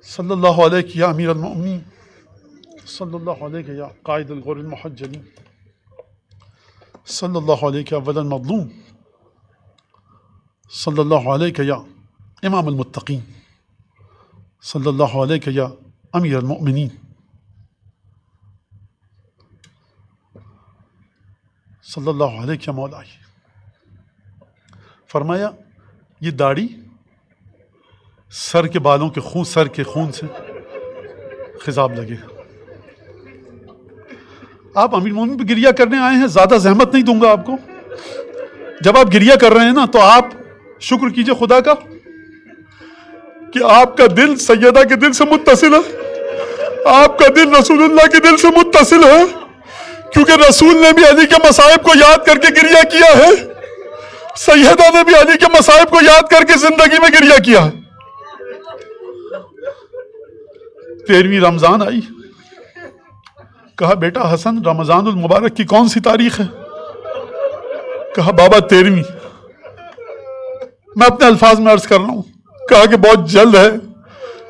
صلی اللہ علیہ یا امیر المؤمنین، صلی اللہ علیہ یا قائد الغر المحجلین، صلی اللہ علیہ اول المظلوم، صلی اللہ علیہ یا امام المتقین، صلی اللہ علیہ یا امیر المؤمنین، صلی اللہ علیہ یا مولائی۔ فرمایا یہ داڑھی سر کے بالوں کے خون، سر کے خون سے خضاب لگے گا۔ آپ امیر المومنین پہ گریہ کرنے آئے ہیں، زیادہ زحمت نہیں دوں گا آپ کو۔ جب آپ گریہ کر رہے ہیں نا تو آپ شکر کیجئے خدا کا کہ آپ کا دل سیدہ کے دل سے متصل ہے، آپ کا دل رسول اللہ کے دل سے متصل ہے، کیونکہ رسول نے بھی علی کے مصائب کو یاد کر کے گریہ کیا ہے، سیدہ نے بھی علی کے مصائب کو یاد کر کے زندگی میں گریہ کیا ہے۔ 13ویں رمضان آئی، کہا بیٹا حسن رمضان المبارک کی کون سی تاریخ ہے؟ کہا بابا 13ویں۔ میں اپنے الفاظ میں عرض کر رہا ہوں، کہا کہ بہت جلد ہے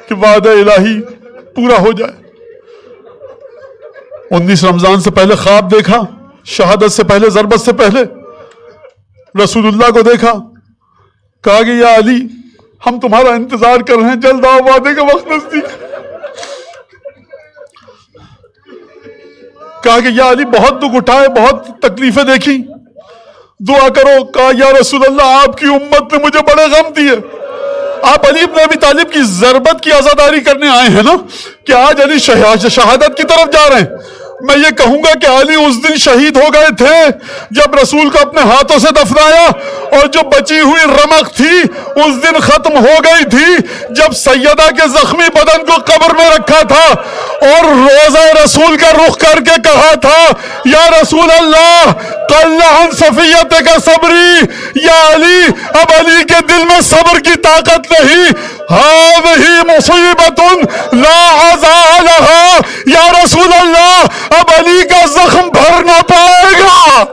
کہ وعدہ الہی پورا ہو جائے۔ 19 رمضان سے پہلے خواب دیکھا، شہادت سے پہلے، ضربت سے پہلے رسول اللہ کو دیکھا، کہا کہ یا علی ہم تمہارا انتظار کر رہے ہیں، جلد آؤ، وعدے کا وقت نزدیک۔ کہا کہ یا علی بہت دکھ اٹھائے، بہت تکلیفیں دیکھی، دعا کرو۔ کہا یا رسول اللہ آپ کی امت نے مجھے بڑے غم دیے۔ آپ علی بن ابی طالب کی ضربت کی عزاداری کرنے آئے ہیں نا، کہ آج علی شہادت کی طرف جا رہے ہیں۔ میں یہ کہوں گا کہ علی اس دن شہید ہو گئے تھے جب رسول کو اپنے ہاتھوں سے دفنایا، اور جو بچی ہوئی رمق تھی اس دن ختم ہو گئی تھی جب سیدہ کے زخمی بدن کو قبر میں رکھا تھا اور روضہ رسول کا رخ کر کے کہا تھا یا رسول اللہ قل عن صفیتک صبری، یا علی اب علی کے دل میں صبر کی طاقت نہیں۔ هذه مصیبت لا عزاء لها، یا رسول اللہ اب علی کا زخم بھر نہ پائے گا۔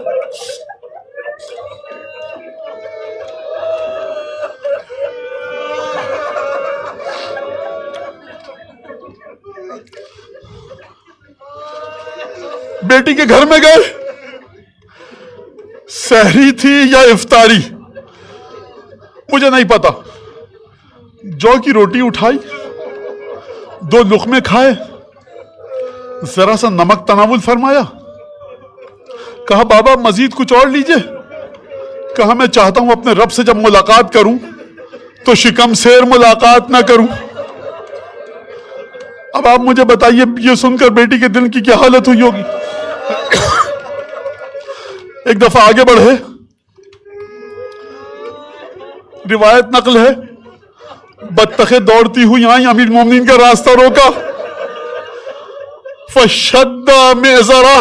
بیٹی کے گھر میں گئے، سحری تھی یا افطاری مجھے نہیں پتا، جو کی روٹی اٹھائی، 2 لقمے کھائے، ذرا سا نمک تناول فرمایا، کہا بابا مزید کچھ اور لیجئے۔ کہا میں چاہتا ہوں اپنے رب سے جب ملاقات کروں تو شکم سیر ملاقات نہ کروں۔ اب آپ مجھے بتائیے یہ سن کر بیٹی کے دل کی کیا حالت ہوئی ہوگی۔ ایک دفعہ آگے بڑھے، روایت نقل ہے، بطخیں دوڑتی ہوئی آئیں، امیر المومنین کا راستہ روکا، فشد میزرہ،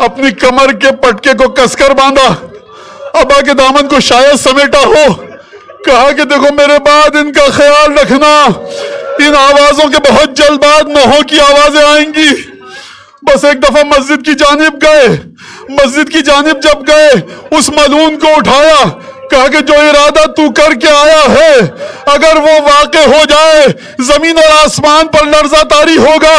اپنی کمر کے پٹکے کو کس کر باندھا، ابا کے دامن کو شاید سمیٹا ہو، کہا کہ دیکھو میرے بعد ان کا خیال رکھنا، ان آوازوں کے بہت جلد بعد نہوں کی آوازیں آئیں گی۔ بس ایک دفعہ مسجد کی جانب گئے، مسجد کی جانب جب گئے اس ملعون کو اٹھایا، کہا کہ جو ارادہ تو کر کے آیا ہے اگر وہ واقع ہو جائے زمین اور آسمان پر لرزہ طاری ہوگا۔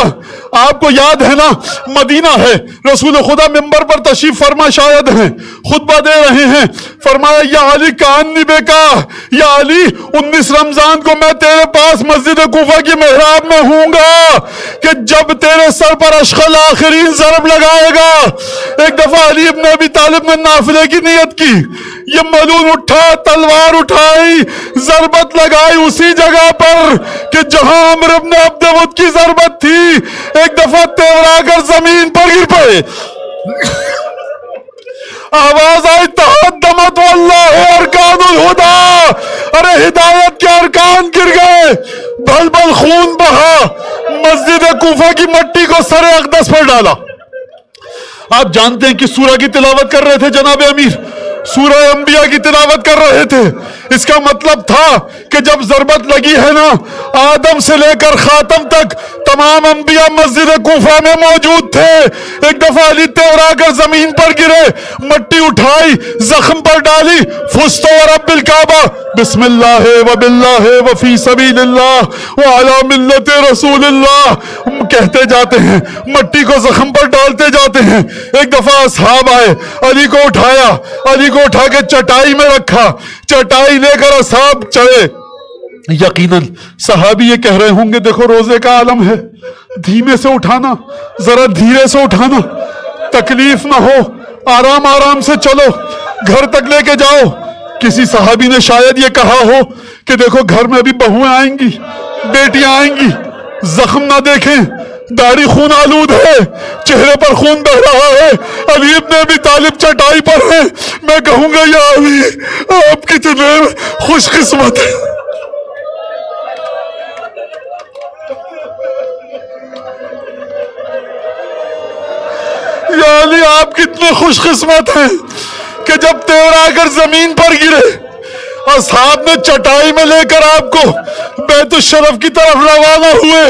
آپ کو یاد ہے نا، مدینہ ہے، رسول خدا منبر پر تشریف فرما شاید ہیں، خطبہ دے رہے ہیں، فرمایا یا علی کانی بیکا، یا علی 19 رمضان کو میں تیرے پاس مسجد کوفہ کی محراب میں ہوں گا کہ جب تیرے سر پر اشقل آخرین ضرب لگائے گا۔ ایک دفعہ علی ابن ابی طالب نے نافلے کی نیت کی، یہ ملعون اٹھا، تلوار اٹھائی، ضربت لگائی اسی جگہ پر کہ جہاں عمرو بن عبد ود کی ضربت تھی، ایک دفعہ تیورا کر زمین پر گر پڑے، آواز آئی تحدمت واللہ ارکان الہدی، ارے ہدایت کے ارکان گر گئے، بھل بھل خون بہا، مسجد کوفہ کی مٹی کو سر اقدس پر ڈالا۔ آپ جانتے ہیں کہ سورہ کی تلاوت کر رہے تھے جناب امیر، سورہ انبیاء کی تلاوت کر رہے تھے. اس کا مطلب تھا کہ جب ضربت لگی ہے نا، آدم سے لے کر خاتم تک تمام انبیاء مسجد کوفہ میں موجود تھے. ایک دفعہ علی تیورا کر زمین پر گرے، مٹی اٹھائی، زخم پر ڈالی، فزت ورب الکعبہ بسم اللہ وباللہ وفی سبیل اللہ وعلی ملت رسول اللہ کہتے جاتے ہیں، مٹی کو زخم پر ڈالتے جاتے ہیں. ایک دفعہ اصحاب آئے، علی کو اٹھایا، علی کو اٹھا کے چٹائی میں رکھا، چٹائی لے کر اصحاب چڑھے. یقیناً صحابی یہ کہہ رہے ہوں گے دیکھو روزے کا عالم ہے، دھیمے سے اٹھانا، ذرا دھیرے سے اٹھانا، تکلیف نہ ہو، آرام آرام سے چلو، گھر تک لے کے جاؤ. کسی صحابی نے شاید یہ کہا ہو کہ دیکھو گھر میں ابھی بہویں آئیں گی، بیٹیاں آئیں گی، زخم نہ دیکھیں، داڑھی خون آلود ہے، چہرے پر خون بہ رہا ہے، علی ابن ابی طالب چٹائی پر ہے. میں کہوں گا یا علی آپ کتنے خوش قسمت ہیں. یا علی آپ کتنے خوش قسمت ہیں کہ جب تیور آ کر زمین پر گرے، اصحاب نے چٹائی میں لے کر آپ کو بیت الشرف کی طرف روانہ ہوئے.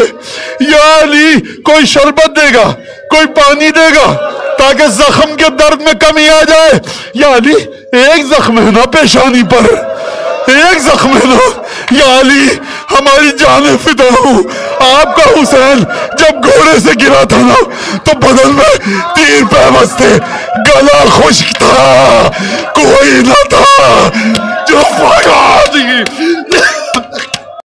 یا علی کوئی شربت دے گا، کوئی پانی دے گا تاکہ زخم کے درد میں کمی آ جائے. یا علی ایک زخم ہے نا پیشانی پر، ایک زخم ہے نا. یا علی ہماری جانیں فدا ہوں، آپ کا حسین جب گھوڑے سے گرا تھا نا تو بدن میں تیر پیوست تھے، گلا خشک تھا، کوئی نہ تھا جو فریاد